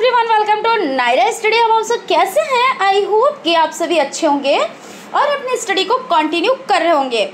Everyone, welcome to Naira study. अब आप सब कैसे हैं? आई होप कि आप सभी अच्छे होंगे और अपनी स्टडी को कंटिन्यू कर रहे होंगे।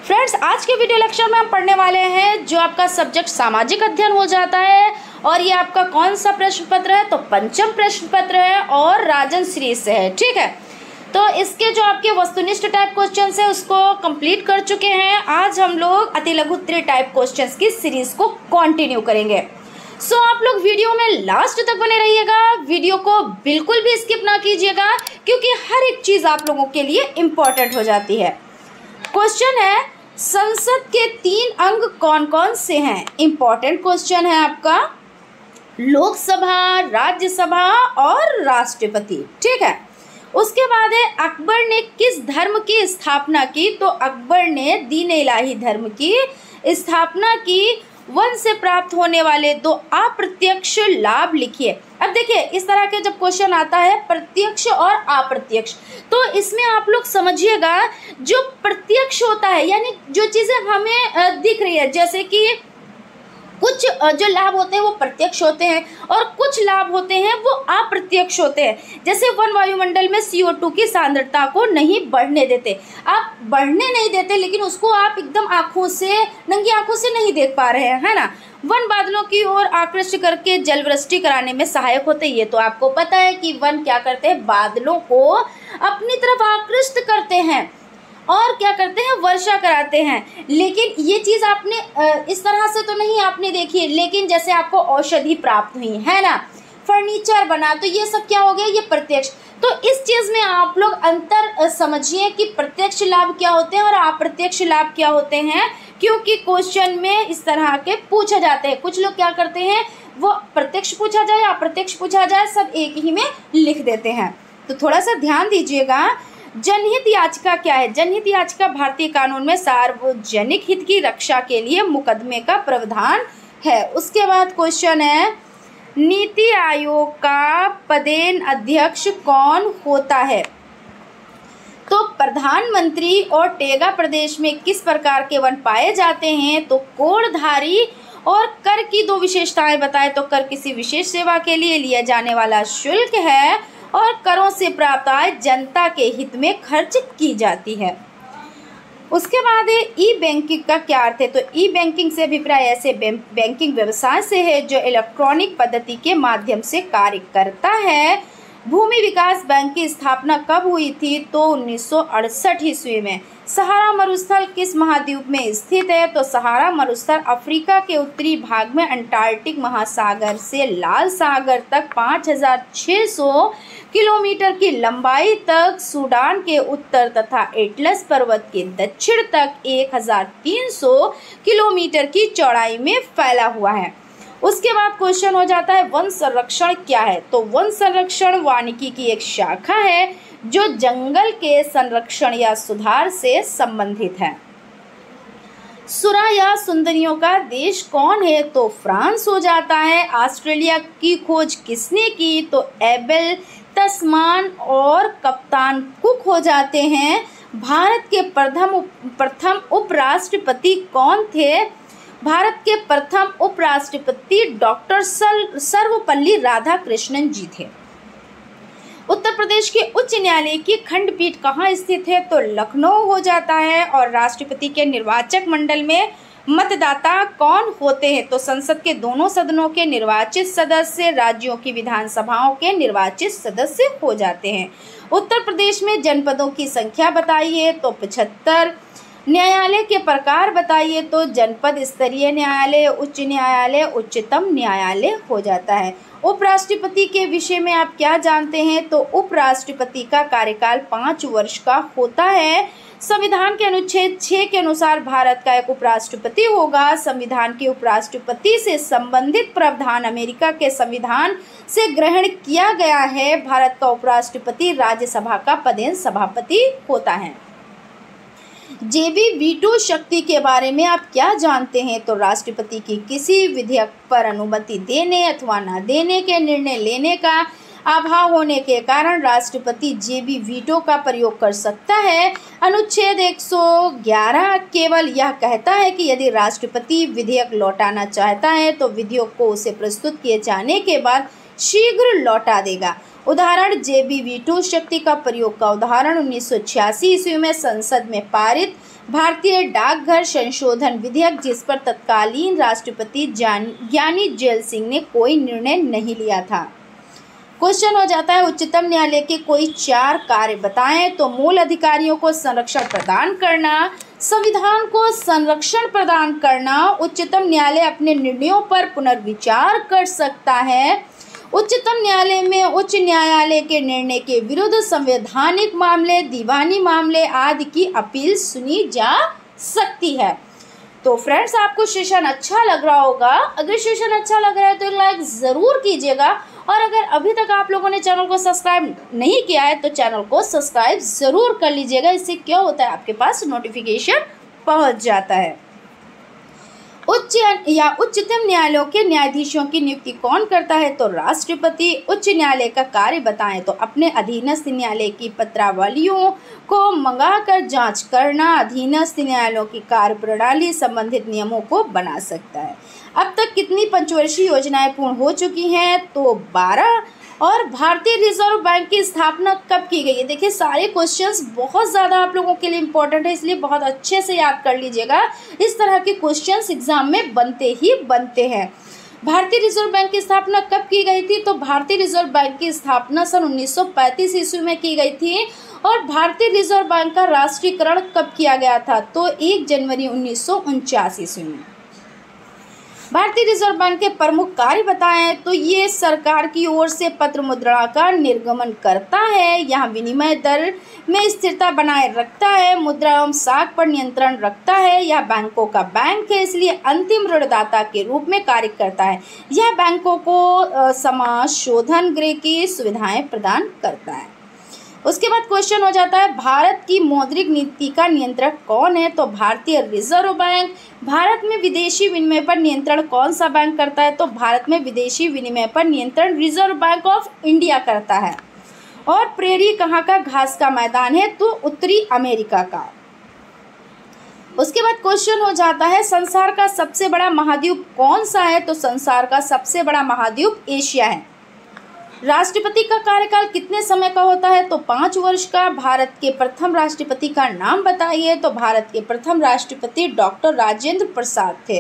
फ्रेंड्स, आज के वीडियो लेक्चर में हम पढ़ने वाले हैं जो आपका सब्जेक्ट सामाजिक अध्ययन हो जाता है। और ये आपका कौन सा प्रश्न पत्र है? तो पंचम प्रश्न पत्र है और राजन सीरीज से है। ठीक है, तो इसके जो आपके वस्तुनिष्ठ टाइप क्वेश्चन है उसको कंप्लीट कर चुके हैं। आज हम लोग अति लघु टाइप क्वेश्चन की सीरीज को कंटिन्यू करेंगे। सो आप लोग वीडियो में लास्ट तक बने रहिएगा, वीडियो को बिल्कुल भी स्किप ना कीजिएगा क्योंकि हर एक चीज़ आप लोगों के लिए इम्पोर्टेंट हो जाती है। क्वेश्चन है, संसद के 3 अंग कौन कौन से हैं? इम्पोर्टेंट क्वेश्चन है आपका। लोकसभा, राज्यसभा और राष्ट्रपति। ठीक है, उसके बाद है अकबर ने किस धर्म की स्थापना की? तो अकबर ने दीन इलाही धर्म की स्थापना की। वन से प्राप्त होने वाले 2 अप्रत्यक्ष लाभ लिखिए। अब देखिए, इस तरह के जब क्वेश्चन आता है प्रत्यक्ष और अप्रत्यक्ष, तो इसमें आप लोग समझिएगा जो प्रत्यक्ष होता है यानी जो चीज़ें हमें दिख रही है, जैसे कि कुछ जो लाभ होते हैं वो प्रत्यक्ष होते हैं और कुछ लाभ होते हैं वो अप्रत्यक्ष होते हैं। जैसे वन वायुमंडल में CO2 की सांद्रता को नहीं बढ़ने देते, आप बढ़ने नहीं देते लेकिन उसको आप एकदम आँखों से, नंगी आँखों से नहीं देख पा रहे हैं, है ना। वन बादलों की ओर आकृष्ट करके जलवृष्टि कराने में सहायक होते हैं। ये तो आपको पता है कि वन क्या करते हैं, बादलों को अपनी तरफ आकृष्ट करते हैं और क्या करते हैं, वर्षा कराते हैं। लेकिन ये चीज़ आपने इस तरह से तो नहीं आपने देखी, लेकिन जैसे आपको औषधि प्राप्त हुई है ना, फर्नीचर बना, तो ये सब क्या हो गया, ये प्रत्यक्ष। तो इस चीज़ में आप लोग अंतर समझिए कि प्रत्यक्ष लाभ क्या होते हैं और अप्रत्यक्ष लाभ क्या होते हैं, क्योंकि क्वेश्चन में इस तरह के पूछे जाते हैं। कुछ लोग क्या करते हैं, वो प्रत्यक्ष पूछा जाए अप्रत्यक्ष पूछा जाए सब एक ही में लिख देते हैं। तो थोड़ा सा ध्यान दीजिएगा। जनहित याचिका क्या है? जनहित याचिका भारतीय कानून में सार्वजनिक हित की रक्षा के लिए मुकदमे का प्रावधान है। उसके बाद क्वेश्चन है, नीति आयोग का पदेन अध्यक्ष कौन होता है? तो प्रधानमंत्री। और टेगा प्रदेश में किस प्रकार के वन पाए जाते हैं? तो कोड़धारी। और कर की 2 विशेषताएं बताएं। तो कर किसी विशेष सेवा के लिए लिया जाने वाला शुल्क है और करों से प्राप्त आय जनता के हित में खर्च की जाती है। उसके बाद ई बैंकिंग का क्या अर्थ है? तो ई बैंकिंग से अभिप्राय ऐसे बैंकिंग व्यवसाय से है जो इलेक्ट्रॉनिक पद्धति के माध्यम से कार्य करता है। भूमि विकास बैंक की स्थापना कब हुई थी? तो 1968 ईस्वी में। सहारा मरुस्थल किस महाद्वीप में स्थित है? तो सहारा मरुस्थल अफ्रीका के उत्तरी भाग में अंटार्कटिक महासागर से लाल सागर तक 5600 किलोमीटर की लंबाई तक, सूडान के उत्तर तथा एटलस पर्वत के दक्षिण तक 1300 किलोमीटर की चौड़ाई में फैला हुआ है। उसके बाद क्वेश्चन हो जाता है, वन संरक्षण क्या है? तो वन संरक्षण वानिकी की एक शाखा है जो जंगल के संरक्षण या सुधार से संबंधित है। सुरा या सुंदरियों का देश कौन है? तो फ्रांस हो जाता है। ऑस्ट्रेलिया की खोज किसने की? तो एबेल तस्मान और कप्तान कुक हो जाते हैं। भारत के प्रथम उपराष्ट्रपति कौन थे? भारत के प्रथम उपराष्ट्रपति डॉक्टर सर्वपल्ली राधाकृष्णन जी थे। उत्तर प्रदेश के उच्च न्यायालय की खंडपीठ कहाँ स्थित है? तो लखनऊ हो जाता है। और राष्ट्रपति के निर्वाचक मंडल में मतदाता कौन होते हैं? तो संसद के दोनों सदनों के निर्वाचित सदस्य राज्यों की विधानसभाओं के निर्वाचित सदस्य हो जाते हैं। उत्तर प्रदेश में जनपदों की संख्या बताइए। तो 75। न्यायालय के प्रकार बताइए। तो जनपद स्तरीय न्यायालय, उच्च न्यायालय, उच्चतम न्यायालय हो जाता है। उपराष्ट्रपति के विषय में आप क्या जानते हैं? तो उपराष्ट्रपति का कार्यकाल 5 वर्ष का होता है। संविधान के अनुच्छेद 6 के अनुसार भारत का एक उपराष्ट्रपति होगा। संविधान के उपराष्ट्रपति से संबंधित प्रावधान अमेरिका के संविधान से ग्रहण किया गया है। भारत का उपराष्ट्रपति राज्यसभा का पदेन सभापति होता है। जेबी वीटो शक्ति के बारे में आप क्या जानते हैं? तो राष्ट्रपति की किसी विधेयक पर अनुमति देने अथवा न देने के निर्णय लेने का अभाव होने के कारण राष्ट्रपति जेबी वीटो का प्रयोग कर सकता है। अनुच्छेद 111 केवल यह कहता है कि यदि राष्ट्रपति विधेयक लौटाना चाहता है तो विधेयक को उसे प्रस्तुत किए जाने के बाद शीघ्र लौटा देगा। उदाहरण JBV2 शक्ति का प्रयोग का उदाहरण 1986 ईस्वी में संसद में पारित भारतीय डाकघर संशोधन विधेयक, जिस पर तत्कालीन राष्ट्रपति ज्ञानी जेल सिंह ने कोई निर्णय नहीं लिया था। क्वेश्चन हो जाता है उच्चतम न्यायालय के कोई 4 कार्य बताएं। तो मूल अधिकारियों को संरक्षण प्रदान करना, संविधान को संरक्षण प्रदान करना, उच्चतम न्यायालय अपने निर्णयों पर पुनर्विचार कर सकता है, उच्चतम न्यायालय में उच्च न्यायालय के निर्णय के विरुद्ध संवैधानिक मामले, दीवानी मामले आदि की अपील सुनी जा सकती है। तो फ्रेंड्स, आपको सेशन अच्छा लग रहा होगा। अगर सेशन अच्छा लग रहा है तो लाइक ज़रूर कीजिएगा, और अगर अभी तक आप लोगों ने चैनल को सब्सक्राइब नहीं किया है तो चैनल को सब्सक्राइब ज़रूर कर लीजिएगा। इससे क्या होता है, आपके पास नोटिफिकेशन पहुंच जाता है। उच्चतम न्यायालयों के न्यायाधीशों की नियुक्ति कौन करता है? तो राष्ट्रपति। उच्च न्यायालय का कार्य बताएं। तो अपने अधीनस्थ न्यायालय की पत्रावलियों को मंगाकर जांच करना, अधीनस्थ न्यायालयों की कार्य प्रणाली संबंधित नियमों को बना सकता है। अब तक कितनी पंचवर्षीय योजनाएं पूर्ण हो चुकी हैं? तो 12। और भारतीय रिजर्व बैंक की स्थापना कब की गई है? देखिए, सारे क्वेश्चंस बहुत ज़्यादा आप लोगों के लिए इंपॉर्टेंट है, इसलिए बहुत अच्छे से याद कर लीजिएगा। इस तरह के क्वेश्चंस एग्जाम में बनते ही बनते हैं। भारतीय रिजर्व बैंक की स्थापना कब की गई थी? तो भारतीय रिजर्व बैंक की स्थापना सन 1935 ईस्वी में की गई थी। और भारतीय रिजर्व बैंक का राष्ट्रीयकरण कब किया गया था? तो 1 जनवरी 1949 ईस्वी में। भारतीय रिजर्व बैंक के प्रमुख कार्य बताएं। तो ये सरकार की ओर से पत्र मुद्रा का निर्गमन करता है, यहाँ विनिमय दर में स्थिरता बनाए रखता है, मुद्रा एवं साख पर नियंत्रण रखता है, यह बैंकों का बैंक है, इसलिए अंतिम ऋणदाता के रूप में कार्य करता है, यह बैंकों को समाज शोधन गृह की सुविधाएं प्रदान करता है। उसके बाद क्वेश्चन हो जाता है भारत की मौद्रिक नीति का नियंत्रक कौन है? तो भारतीय रिजर्व बैंक। भारत में विदेशी विनिमय पर नियंत्रण कौन सा बैंक करता है? तो भारत में विदेशी विनिमय पर नियंत्रण रिजर्व बैंक ऑफ इंडिया करता है। और प्रेरी कहाँ का घास का मैदान है? तो उत्तरी अमेरिका का। उसके बाद क्वेश्चन हो जाता है संसार का सबसे बड़ा महाद्वीप कौन सा है? तो संसार का सबसे बड़ा महाद्वीप एशिया है। राष्ट्रपति का कार्यकाल कितने समय का होता है? तो 5 वर्ष का। भारत के प्रथम राष्ट्रपति का नाम बताइए। तो भारत के प्रथम राष्ट्रपति डॉक्टर राजेंद्र प्रसाद थे।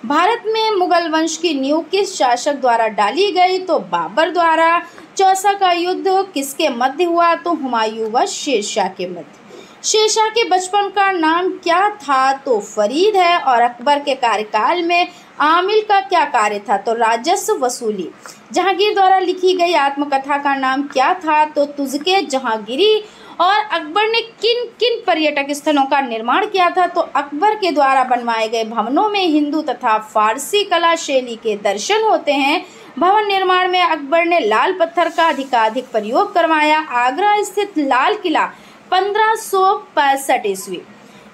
भारत में मुगल वंश की नींव किस शासक द्वारा डाली गई? तो बाबर द्वारा। चौसा का युद्ध किसके मध्य हुआ? तो हुमायूं व शेरशाह के मध्य। शेरशाह के बचपन का नाम क्या था? तो फरीद है। और अकबर के कार्यकाल में आमिल का क्या कार्य था? तो राजस्व वसूली। जहांगीर द्वारा लिखी गई आत्मकथा का नाम क्या था? तो तुझके जहांगीरी। और अकबर ने किन किन पर्यटक स्थलों का निर्माण किया था? तो अकबर के द्वारा बनवाए गए भवनों में हिंदू तथा फारसी कला शैली के दर्शन होते हैं। भवन निर्माण में अकबर ने लाल पत्थर का अधिकाधिक प्रयोग करवाया। आगरा स्थित लाल किला 1565 ईस्वी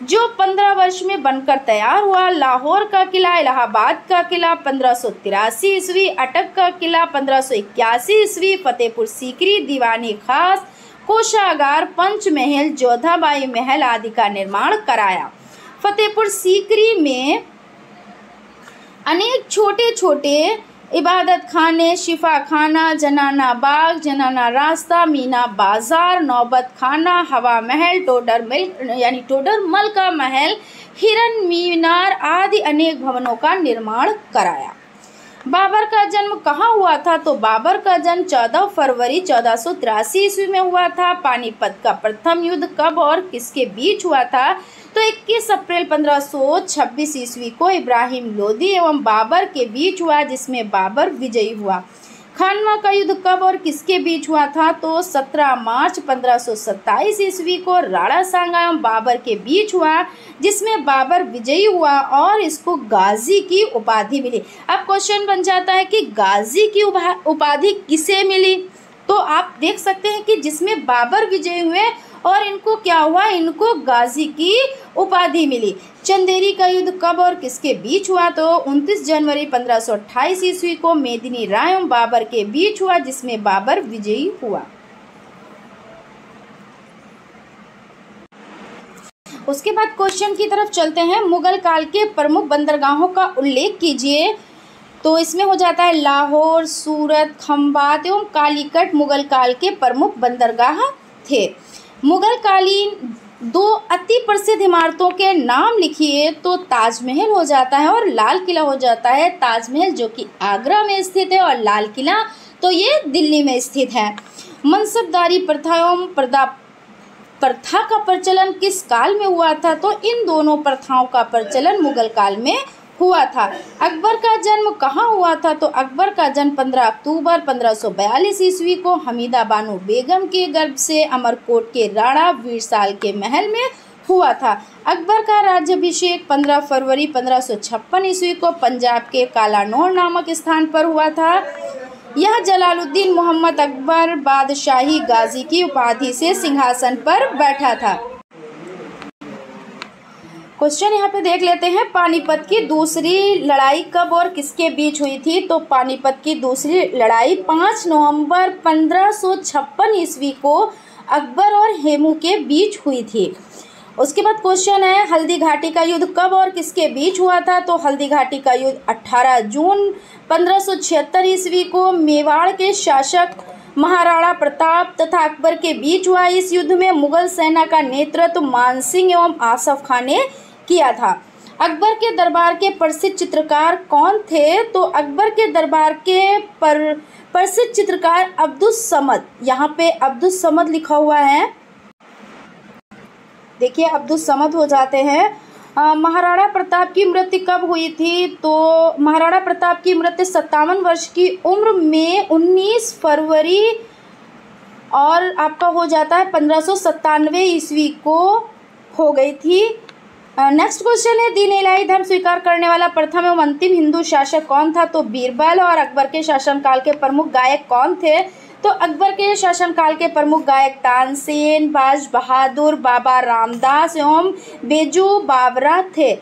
जो 15 वर्ष में बनकर तैयार हुआ। लाहौर का किला, इलाहाबाद का किला 1583 ईस्वी, अटक का किला 1581 ईस्वी, फतेहपुर सीकरी, दीवानी खास, कोषागार, पंचमहल, जोधाबाई महल आदि का निर्माण कराया। फतेहपुर सीकरी में अनेक छोटे छोटे इबादत खाने, शिफा खाना, जनाना बाग, जनाना रास्ता, मीना बाजार, नौबत खाना, हवा महल, टोडरमल का महल, हिरन मीनार आदि अनेक भवनों का निर्माण कराया। बाबर का जन्म कहाँ हुआ था? तो बाबर का जन्म 14 फरवरी 1483 ईस्वी में हुआ था। पानीपत का प्रथम युद्ध कब और किसके बीच हुआ था? तो 21 अप्रैल 1526 ईस्वी को इब्राहिम लोदी एवं बाबर के बीच हुआ, जिसमें बाबर विजयी हुआ। खानवा का युद्ध कब और किसके बीच हुआ था? तो 17 मार्च 1527 ईस्वी को राणा सांगा एवं बाबर के बीच हुआ, जिसमें बाबर विजयी हुआ और इसको गाजी की उपाधि मिली। अब क्वेश्चन बन जाता है कि गाजी की उपाधि किसे मिली? तो आप देख सकते हैं कि जिसमें बाबर विजयी हुए और इनको क्या हुआ, इनको गाजी की उपाधि मिली। चंदेरी का युद्ध कब और किसके बीच हुआ? तो 29 जनवरी 1528 ईस्वी को मेदिनी राय एवं बाबर के बीच हुआ, जिसमें बाबर विजयी हुआ। उसके बाद क्वेश्चन की तरफ चलते हैं। मुगल काल के प्रमुख बंदरगाहों का उल्लेख कीजिए। तो इसमें हो जाता है लाहौर, सूरत, खंभात एवं कालीकट मुगल काल के प्रमुख बंदरगाह थे। मुगल कालीन 2 अति प्रसिद्ध इमारतों के नाम लिखिए तो ताजमहल हो जाता है और लाल किला हो जाता है। ताजमहल जो कि आगरा में स्थित है और लाल किला तो ये दिल्ली में स्थित है। मनसबदारी प्रथा एवं प्रथा का प्रचलन किस काल में हुआ था? तो इन दोनों प्रथाओं का प्रचलन मुगल काल में हुआ था। अकबर का जन्म कहाँ हुआ था? तो अकबर का जन्म 15 अक्टूबर 1542 ईस्वी को हमीदा बानो बेगम के गर्भ से अमरकोट के राणा वीरसाल के महल में हुआ था। अकबर का राज्याभिषेक 15 फरवरी 1556 ईस्वी को पंजाब के कालानौर नामक स्थान पर हुआ था। यह जलालुद्दीन मोहम्मद अकबर बादशाही गाजी की उपाधि से सिंहासन पर बैठा था। क्वेश्चन यहाँ पे देख लेते हैं, पानीपत की दूसरी लड़ाई कब और किसके बीच हुई थी? तो पानीपत की दूसरी लड़ाई 5 नवंबर 1556 ईस्वी को अकबर और हेमू के बीच हुई थी। उसके बाद क्वेश्चन है, हल्दी घाटी का युद्ध कब और किसके बीच हुआ था? तो हल्दी घाटी का युद्ध 18 जून 1576 ईस्वी को मेवाड़ के शासक महाराणा प्रताप तथा अकबर के बीच हुआ। इस युद्ध में मुगल सेना का नेतृत्व मानसिंह एवं आसफ खान ने किया था। अकबर के दरबार के प्रसिद्ध चित्रकार कौन थे? तो अकबर के दरबार के प्रसिद्ध चित्रकार अब्दुस समद, यहाँ पे अब्दुस समद लिखा हुआ है, देखिए अब्दुस समद हो जाते हैं। महाराणा प्रताप की मृत्यु कब हुई थी? तो महाराणा प्रताप की मृत्यु 57 वर्ष की उम्र में 19 फरवरी और आपका हो जाता है 1597 ईस्वी को हो गई थी। नेक्स्ट क्वेश्चन है, दीन इलाही धर्म स्वीकार करने वाला प्रथम एवं अंतिम हिंदू शासक कौन था? तो बीरबल। और अकबर के शासनकाल के प्रमुख गायक कौन थे? तो अकबर के शासनकाल के प्रमुख गायक तानसेन, बाज बहादुर, बाबा रामदास एवं बेजू बावरा थे।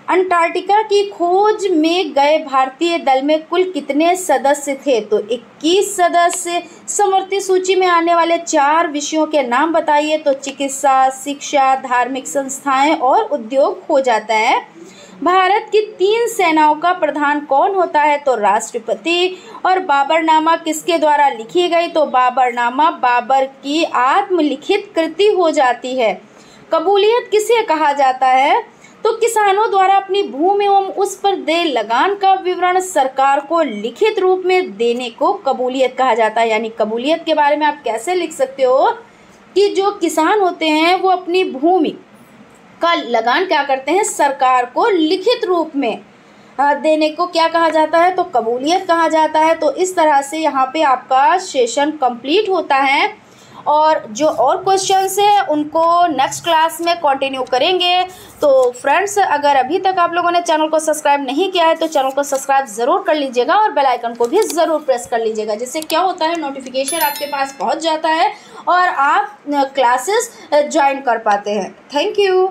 अंटार्कटिका की खोज में गए भारतीय दल में कुल कितने सदस्य थे? तो 21 सदस्य। समवर्ती सूची में आने वाले 4 विषयों के नाम बताइए। तो चिकित्सा, शिक्षा, धार्मिक संस्थाएं और उद्योग हो जाता है। भारत की 3 सेनाओं का प्रधान कौन होता है? तो राष्ट्रपति। और बाबरनामा किसके द्वारा लिखी गई? तो बाबरनामा बाबर की आत्मलिखित कृति हो जाती है। कबूलियत किसे कहा जाता है? तो किसानों द्वारा अपनी भूमि एवं उस पर देय लगान का विवरण सरकार को लिखित रूप में देने को कबूलियत कहा जाता है। यानी कबूलियत के बारे में आप कैसे लिख सकते हो कि जो किसान होते हैं वो अपनी भूमि का लगान क्या करते हैं? सरकार को लिखित रूप में देने को क्या कहा जाता है? तो कबूलियत कहा जाता है। तो इस तरह से यहाँ पे आपका सेशन कंप्लीट होता है और जो और क्वेश्चंस है उनको नेक्स्ट क्लास में कंटिन्यू करेंगे। तो फ्रेंड्स, अगर अभी तक आप लोगों ने चैनल को सब्सक्राइब नहीं किया है तो चैनल को सब्सक्राइब ज़रूर कर लीजिएगा और बेल आइकन को भी ज़रूर प्रेस कर लीजिएगा, जिससे क्या होता है नोटिफिकेशन आपके पास पहुंच जाता है और आप क्लासेस ज्वाइन कर पाते हैं। Thank you.